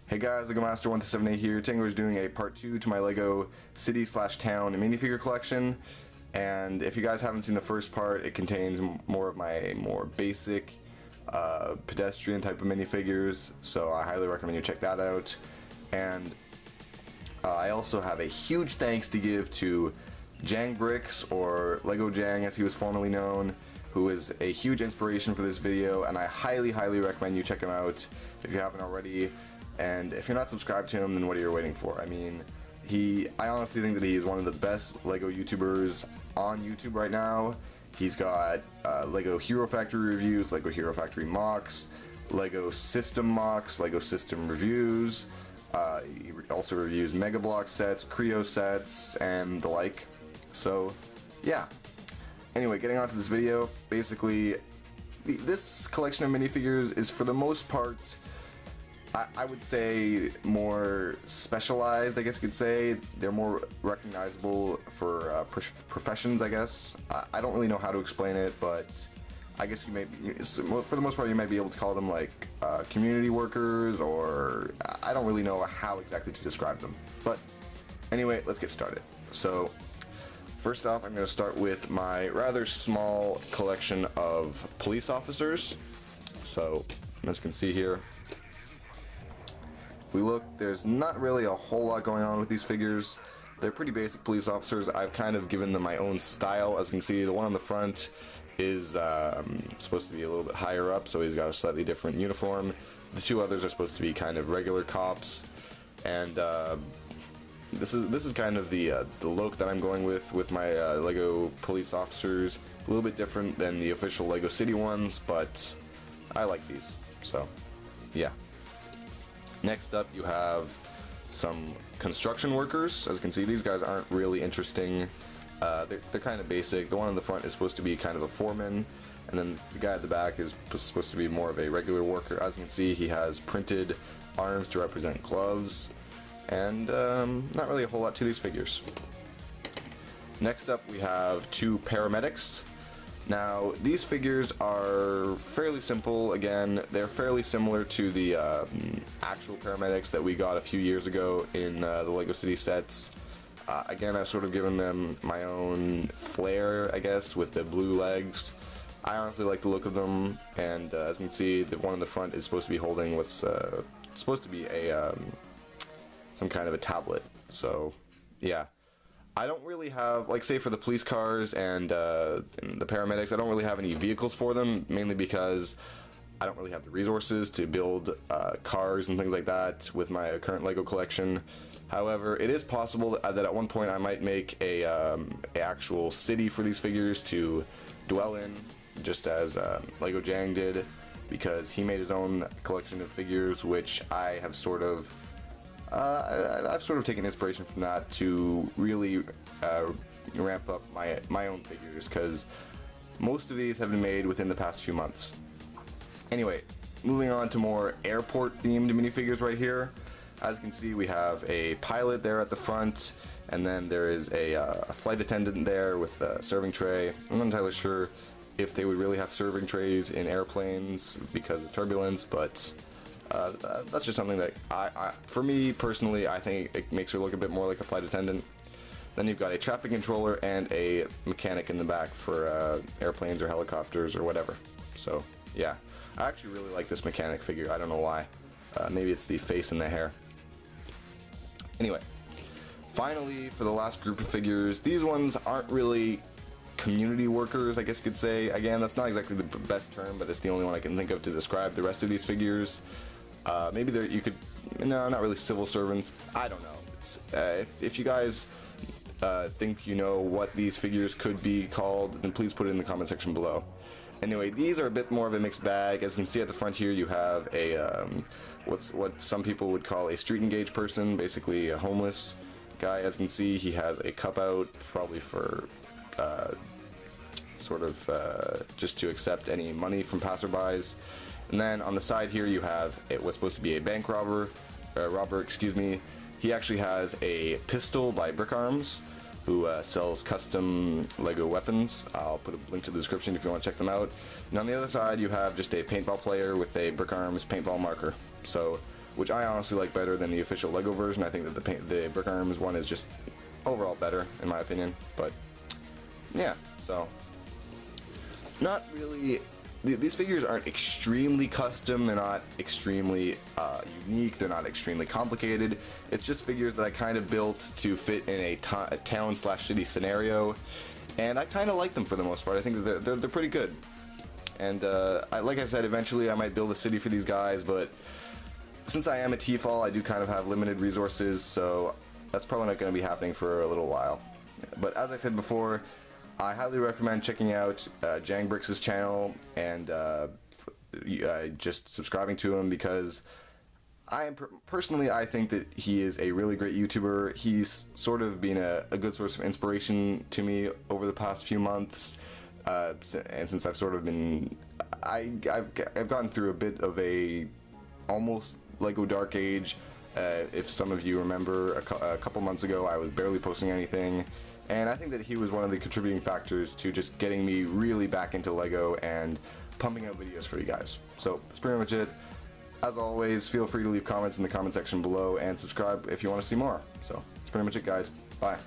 Hey guys, Lego Master 178 here. Tingler's doing a part 2 to my Lego City/Town minifigure collection. And if you guys haven't seen the first part, it contains more of my more basic pedestrian type of minifigures, so I highly recommend you check that out. And I also have a huge thanks to give to JANG Bricks, or Lego Jang as he was formerly known, who is a huge inspiration for this video, and I highly recommend you check him out if you haven't already. And if you're not subscribed to him, then what are you waiting for? I mean, I honestly think that he is one of the best Lego YouTubers on YouTube right now. He's got Lego Hero Factory reviews, Lego Hero Factory mocks, Lego System mocks, Lego System reviews. He also reviews Mega Block sets, Creo sets, and the like. So, yeah. Anyway, getting on to this video, basically, this collection of minifigures is for the most part, I would say, more specialized, I guess you could say. They're more recognizable for professions, I guess. I don't really know how to explain it, but I guess you may, for the most part, you might be able to call them like community workers, or I don't really know how exactly to describe them. But anyway, let's get started. So first off, I'm going to start with my rather small collection of police officers. So as you can see here, if we look, there's not really a whole lot going on with these figures. They're pretty basic police officers. I've kind of given them my own style. As you can see, the one on the front is supposed to be a little bit higher up, so he's got a slightly different uniform. The two others are supposed to be kind of regular cops, and this is kind of the look that I'm going with my Lego police officers. A little bit different than the official Lego City ones, but I like these. So, yeah. Next up, you have some construction workers. As you can see, these guys aren't really interesting. They're kind of basic. The one on the front is supposed to be kind of a foreman, and then the guy at the back is supposed to be more of a regular worker. As you can see, he has printed arms to represent gloves, and not really a whole lot to these figures. Next up, we have two paramedics. Now, these figures are fairly simple. Again, they're fairly similar to the actual paramedics that we got a few years ago in the Lego City sets. Again, I've sort of given them my own flair, I guess, with the blue legs. I honestly like the look of them, and as you can see, the one in the front is supposed to be holding what's supposed to be a some kind of a tablet. So, yeah. I don't really have, like, say for the police cars and the paramedics, I don't really have any vehicles for them, mainly because I don't really have the resources to build cars and things like that with my current Lego collection. However, it is possible that at one point I might make a actual city for these figures to dwell in, just as Lego Jang did, because he made his own collection of figures, which I have sort of I've sort of taken inspiration from that to really ramp up my own figures, because most of these have been made within the past few months. Anyway, moving on to more airport themed minifigures right here. As you can see, we have a pilot there at the front, and then there is a flight attendant there with a serving tray. I'm not entirely sure if they would really have serving trays in airplanes because of turbulence, but that's just something that for me personally, I think it makes her look a bit more like a flight attendant. Then you've got a traffic controller and a mechanic in the back for airplanes or helicopters or whatever. So yeah, I actually really like this mechanic figure. I don't know why. Maybe it's the face and the hair. Anyway, finally, for the last group of figures, these ones aren't really community workers, I guess you could say. Again, that's not exactly the best term, but it's the only one I can think of to describe the rest of these figures. Maybe you could, no, not really civil servants. I don't know. It's, if you guys think you know what these figures could be called, then please put it in the comment section below. Anyway, these are a bit more of a mixed bag. As you can see at the front here, you have a what some people would call a street engaged person, basically a homeless guy. As you can see, he has a cup out, probably for sort of just to accept any money from passerbys. And then on the side here, you have what's supposed to be a bank robber. Excuse me. He actually has a pistol by Brick Arms, who sells custom Lego weapons. I'll put a link to the description if you want to check them out. And on the other side, you have just a paintball player with a Brick Arms paintball marker. So which I honestly like better than the official Lego version. I think that the Brick Arms one is just overall better, in my opinion. But yeah, so not really. These figures aren't extremely custom. They're not extremely unique. They're not extremely complicated. It's just figures that I kind of built to fit in a town/city scenario, and I kind of like them for the most part. I think that they're pretty good. And like I said, eventually I might build a city for these guys, but since I am a T-Fall, I do kind of have limited resources, so that's probably not going to be happening for a little while. But as I said before, I highly recommend checking out JANG Bricks' channel and just subscribing to him, because personally I think that he is a really great YouTuber. He's sort of been a good source of inspiration to me over the past few months. And since I've sort of been, I've gotten through a bit of a almost Lego Dark Age. If some of you remember, a couple months ago I was barely posting anything, and I think that he was one of the contributing factors to just getting me really back into Lego and pumping out videos for you guys. So that's pretty much it. As always, feel free to leave comments in the comment section below and subscribe if you want to see more. So that's pretty much it, guys. Bye.